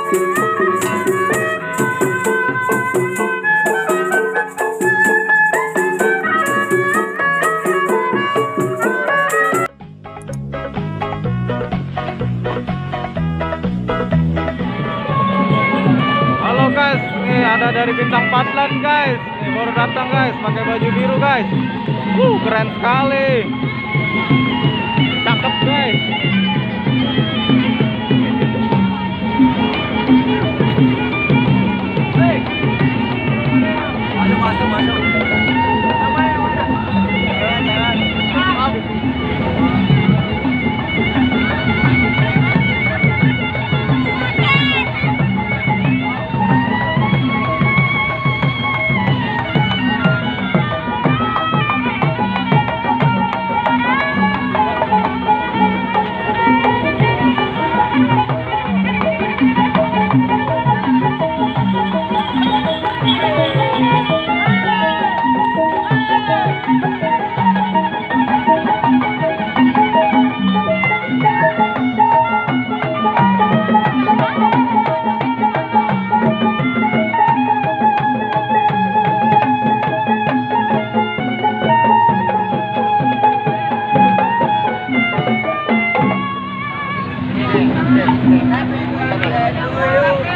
Halo guys, nih ada dari Bintang Patlan guys. Nih baru datang guys, pakai baju biru guys. Keren sekali. Cakep guys. Hey. Masuk. Sama yang mana? Jangan. Happy birthday to you.